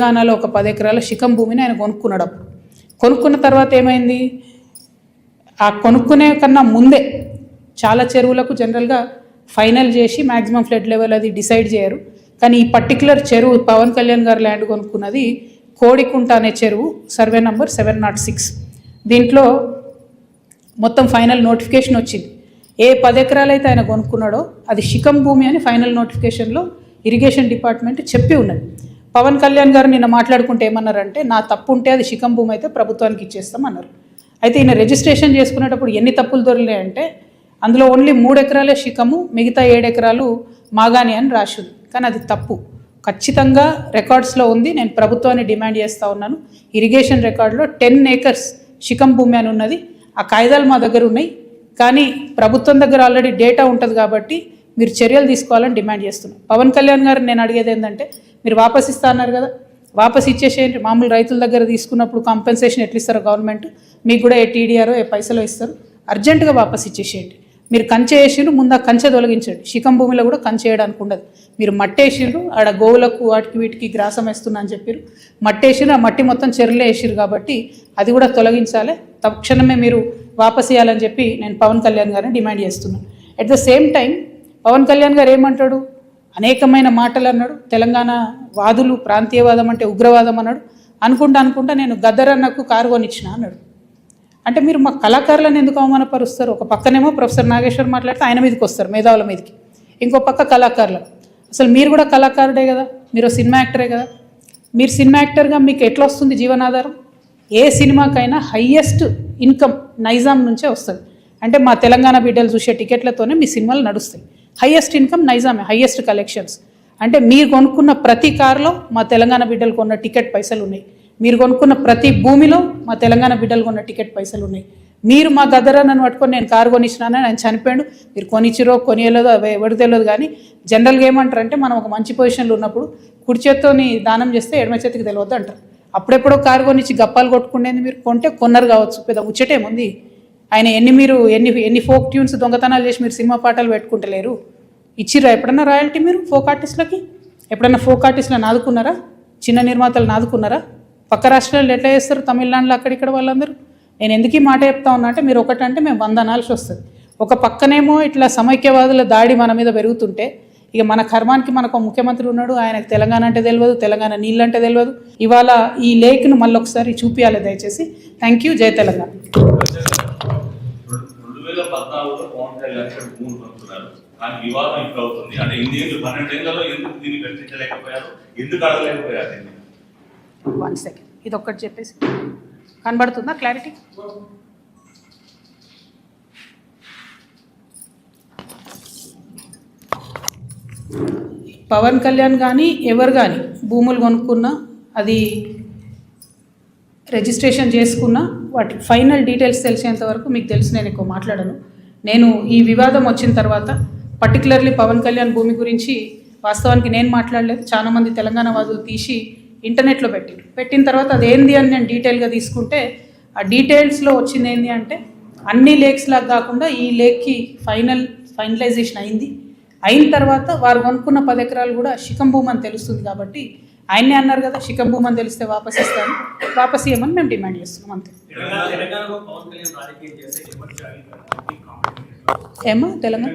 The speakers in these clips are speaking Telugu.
తెలంగాణలో ఒక 10 ఎకరాల శిఖం భూమిని ఆయన కొనుక్కున్నాడు. కొనుక్కున్న తర్వాత ఏమైంది, ఆ కొనుక్కునే కన్నా ముందే చాలా చెరువులకు జనరల్గా ఫైనల్ చేసి మ్యాక్సిమం ఫ్లడ్ లెవెల్ అది డిసైడ్ చేయరు. కానీ ఈ పర్టికులర్ చెరువు పవన్ కళ్యాణ్ గారు ల్యాండ్ కొనుక్కున్నది కోడికుంట అనే చెరువు, సర్వే నంబర్ 706. దీంట్లో మొత్తం ఫైనల్ నోటిఫికేషన్ వచ్చింది. ఏ 10 ఎకరాలు అయితే ఆయన కొనుక్కున్నాడో అది శిఖం భూమి అని ఫైనల్ నోటిఫికేషన్లో ఇరిగేషన్ డిపార్ట్మెంట్ చెప్పి ఉన్నది. పవన్ కళ్యాణ్ గారు నిన్న మాట్లాడుకుంటే ఏమన్నారంటే, నా తప్పు ఉంటే అది శిఖం భూమి అయితే ప్రభుత్వానికి ఇచ్చేస్తామన్నారు. అయితే ఈయన రిజిస్ట్రేషన్ చేసుకునేటప్పుడు ఎన్ని తప్పులు దొరికాయంటే, అందులో ఓన్లీ 3 ఎకరాలే శిఖము, మిగతా 7 ఎకరాలు మాగాని అని రాసింది. కానీ అది తప్పు, ఖచ్చితంగా రికార్డ్స్లో ఉంది. నేను ప్రభుత్వాన్ని డిమాండ్ చేస్తూ ఉన్నాను, ఇరిగేషన్ రికార్డులో 10 acres శిఖం భూమి అని ఉన్నది. ఆ కాగితాలు మా దగ్గర ఉన్నాయి, కానీ ప్రభుత్వం దగ్గర ఆల్రెడీ డేటా ఉంటుంది కాబట్టి మీరు చర్యలు తీసుకోవాలని డిమాండ్ చేస్తున్నాను. పవన్ కళ్యాణ్ గారు నేను అడిగేది ఏంటంటే, మీరు వాపస్ ఇస్తా అన్నారు కదా, వాపస్ ఇచ్చేసేయండి. మామూలు రైతుల దగ్గర తీసుకున్నప్పుడు కాంపెన్సేషన్ ఎట్లా ఇస్తారో గవర్నమెంట్, మీకు కూడా ఏ టీడీఆర్ ఏ పైసలు ఇస్తారు, అర్జెంటుగా వాపస్ ఇచ్చేసేయండి. మీరు కంచె వేసిర్రు, ముందు ఆ కంచె తొలగించండి. శిఖం భూమిలో కూడా కంచె వేయడానికి ఉండదు. మీరు మట్టేసిర్రు, ఆడ గోవులకు వాటికి వీటికి గ్రాసం వేస్తున్నా అని చెప్పారు, మట్టేసిర్రు, ఆ మట్టి మొత్తం చెరువులే వేసిర్రు కాబట్టి అది కూడా తొలగించాలి. తక్షణమే మీరు వాపస్ ఇవ్వాలని చెప్పి నేను పవన్ కళ్యాణ్ గారిని డిమాండ్ చేస్తున్నాను. At the same time Pawan Kalyan గారు ఏమంటాడు, అనేకమైన మాటలు అన్నాడు. తెలంగాణ వాదులు ప్రాంతీయవాదం అంటే ఉగ్రవాదం అన్నాడు. అనుకుంటా నేను గద్దరన్నకు కారు కొనిచ్చిన అన్నాడు. అంటే మీరు మా కళాకారులను ఎందుకు అవమానపరుస్తారు? ఒక పక్కనేమో ప్రొఫెసర్ నాగేశ్వర్ మాట్లాడితే ఆయన మీదకి వస్తారు, మేధావుల మీదకి, ఇంకో పక్క కళాకారులు. అసలు మీరు కూడా కళాకారుడే కదా, మీరు సినిమా యాక్టరే కదా. మీరు సినిమా యాక్టర్గా మీకు ఎట్లా వస్తుంది జీవనాధారం? ఏ సినిమాకైనా హయ్యెస్ట్ ఇన్కమ్ నైజాం నుంచే వస్తుంది. అంటే మా తెలంగాణ బిడ్డలు చూసే టికెట్లతోనే మీ సినిమాలు నడుస్తాయి. హయ్యెస్ట్ ఇన్కమ్ నైజామే, హయ్యెస్ట్ కలెక్షన్స్. అంటే మీరు కొనుక్కున్న ప్రతి కారులో మా తెలంగాణ బిడ్డలు కొన్న టికెట్ పైసలు ఉన్నాయి. మీరు కొనుక్కున్న ప్రతి భూమిలో మా తెలంగాణ బిడ్డలు కొన్న టికెట్ పైసలు ఉన్నాయి. మీరు మా గద్దరన్నను పట్టుకొని నేను కారు కొనిచ్చినానని ఆయన చనిపోయాడు, మీరు కొనిచ్చిరో కొనియలేదో ఎవరు తెలియదు. కానీ జనరల్గా ఏమంటారంటే, మనం ఒక మంచి పొజిషన్లో ఉన్నప్పుడు కుడి చేత్తోని దానం చేస్తే ఎడమ చేతికి తెలియద్దు అంటారు. అప్పుడెప్పుడో కారు కొనిచ్చి గప్పాలు కొట్టుకునేది మీరు కొంటే కొన్నారు కావచ్చు, పెద్ద ముచ్చటేముంది. ఆయన ఎన్ని ఫోక్ ట్యూన్స్ దొంగతనాలు చేసి మీరు సినిమా పాటలు పెట్టుకుంటలేరు. ఇచ్చిర్రా ఎప్పుడన్నా రాయల్టీ మీరు ఫోక్ ఆర్టిస్టులకి? ఎప్పుడన్నా ఫోక్ ఆర్టిస్టులను ఆదుకున్నారా? చిన్న నిర్మాతలను ఆదుకున్నారా? పక్క రాష్ట్రాల్లో ఎట్లా చేస్తారు, తమిళనాడులో అక్కడిక్కడ వాళ్ళందరూ. నేను ఎందుకు ఈ మాట చెప్తా ఉన్నా అంటే, మీరు ఒకటంటే మేము 100 అనాల్సి వస్తుంది. ఒక పక్కనేమో ఇట్లా సమైక్యవాదుల దాడి మన మీద పెరుగుతుంటే, ఇక మన కర్మానికి మనకు ముఖ్యమంత్రి ఉన్నాడు, ఆయనకు తెలంగాణ అంటే తెలియదు, తెలంగాణ నీళ్ళంటే తెలియదు. ఇవాళ ఈ లేక్ను మళ్ళీ ఒకసారి చూపించాలి దయచేసి. Thank you. జై తెలంగాణ. 2014లో పవన్ కళ్యాణ్ గారు భూములు కొనుక్కున్నారు, కానీ వివాదం ఇప్పుడు అవుతుంది. అంటే 12 ఏళ్లలో ఎందుకు దీన్ని ప్రశ్నించలేకపోయారు, ఎందుకు అడగలేకపోయారు? 1 సెకండ్, ఇది ఒక్కటి చెప్పేసి కనబడుతుందా క్లారిటీ? పవన్ కళ్యాణ్ కానీ ఎవరు కానీ భూములు కొనుక్కున్నా, అది రిజిస్ట్రేషన్ చేసుకున్నా, వాటి ఫైనల్ డీటెయిల్స్ తెలిసేంత వరకు మీకు తెలిసి నేను ఎక్కువ మాట్లాడను. నేను ఈ వివాదం వచ్చిన తర్వాత పర్టికులర్లీ పవన్ కళ్యాణ్ భూమి గురించి వాస్తవానికి నేను మాట్లాడలేదు. చాలామంది తెలంగాణ వాదులు తీసి ఇంటర్నెట్లో పెట్టిన తర్వాత అదేంది అని నేను డీటెయిల్గా తీసుకుంటే, ఆ డీటెయిల్స్లో వచ్చింది ఏంటి అంటే, అన్ని లేక్స్ లాగా కాకుండా ఈ లేక్కి ఫైనలైజేషన్ అయిన తర్వాత వారు కొనుక్కున్న 10 ఎకరాలు కూడా శిఖం భూమి అని తెలుస్తుంది. కాబట్టి ఆయన్నే అన్నారు కదా, శిఖం భూమి అని తెలిస్తే వాపస్ ఇస్తాను, వాపస్ ఇవ్వమని మేము డిమాండ్ చేస్తున్నాం అంతే. ఏమో తెలంగాణ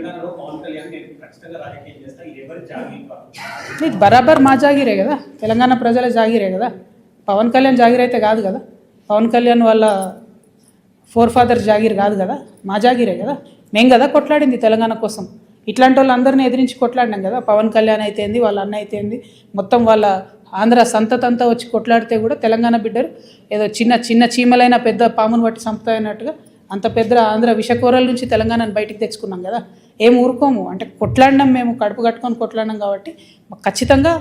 బరాబర్ మా జాగిరే కదా, తెలంగాణ ప్రజల జాగిరే కదా. పవన్ కళ్యాణ్ జాగిర్ అయితే కాదు కదా, పవన్ కళ్యాణ్ వాళ్ళ ఫాదర్ జాగిర్ కాదు కదా, మా జాగిరే కదా. మేము కదా కొట్లాడింది తెలంగాణ కోసం. ఇట్లాంటి వాళ్ళందరినీ ఎదిరించి కొట్లాడినాం కదా. పవన్ కళ్యాణ్ అయితేంది, వాళ్ళ అన్న అయితేంది, మొత్తం వాళ్ళ ఆంధ్ర సంతతంతా వచ్చి కొట్లాడితే కూడా తెలంగాణ బిడ్డలు ఏదో చిన్న చీమలైన పెద్ద పామును బట్టి సంపుతాయన్నట్టుగా అంత పెద్ద ఆంధ్ర విషకూరల నుంచి తెలంగాణను బయటికి తెచ్చుకున్నాం కదా. ఏం ఊరుకోము, అంటే కొట్లాడినాం, మేము కడుపు కట్టుకొని కొట్లాడినాం కాబట్టి మాకు ఖచ్చితంగా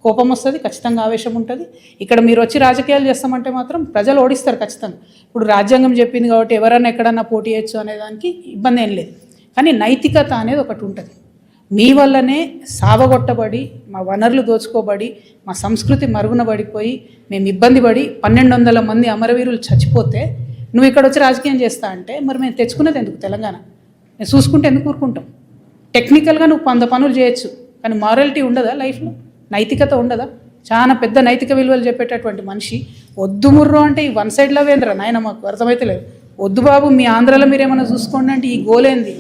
కోపం వస్తుంది, ఖచ్చితంగా ఆవేశం ఉంటుంది. ఇక్కడ మీరు వచ్చి రాజకీయాలు చేస్తామంటే మాత్రం ప్రజలు ఓడిస్తారు ఖచ్చితంగా. ఇప్పుడు రాజ్యాంగం చెప్పింది కాబట్టి ఎవరన్నా ఎక్కడన్నా పోటీ చేయొచ్చు అనేదానికి ఇబ్బంది ఏం లేదు. కానీ నైతికత అనేది ఒకటి ఉంటుంది. మీ వల్లనే సావగొట్టబడి, మా వనరులు దోచుకోబడి, మా సంస్కృతి మరుగున పడిపోయి, మేము ఇబ్బంది పడి 1200 మంది అమరవీరులు చచ్చిపోతే నువ్వు ఇక్కడ వచ్చి రాజకీయం చేస్తా అంటే, మరి మేము తెచ్చుకునేది ఎందుకు తెలంగాణ? మేము చూసుకుంటే ఎందుకు ఊరుకుంటాం? టెక్నికల్గా నువ్వు 100 పనులు చేయొచ్చు, కానీ మారాలిటీ ఉండదా లైఫ్లో? నైతికత ఉండదా? చాలా పెద్ద నైతిక విలువలు చెప్పేటటువంటి మనిషి. వద్దు ముర్రో అంటే ఈ వన్ సైడ్ లవ్ ఏంద్రా నాయన, మాకు అర్థమైతే లేదు. వద్దు బాబు మీ ఆంధ్రాలో మీరు ఏమైనా చూసుకోండి అంటే ఈ గోలేంది,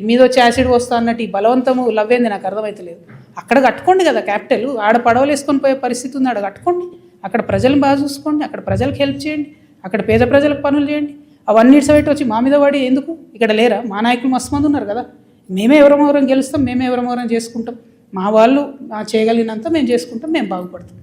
మీద వచ్చి యాసిడ్ వస్తా అన్నట్టు ఈ బలవంతము లవ్ ఏంది నాకు అర్థమైతే లేదు. అక్కడ కట్టుకోండి కదా క్యాపిటల్, ఆడ పడవలు వేసుకొని పోయే పరిస్థితి ఉంది, ఆడ కట్టుకోండి. అక్కడ ప్రజలను బాగా చూసుకోండి, అక్కడ ప్రజలకు హెల్ప్ చేయండి, అక్కడ పేద ప్రజలకు పనులు చేయండి. అవన్నీ ఇట్సబెట్టి వచ్చి మా మీద పడి ఎందుకు? ఇక్కడ లేరా మా నాయకులు మస్తు మంది ఉన్నారు కదా, మేమే ఎవరమవరం గెలుస్తాం, మేమే ఎవరమవరం చేసుకుంటాం, మా వాళ్ళు చేయగలిగినంత మేము చేసుకుంటాం, మేము బాగుపడతాం.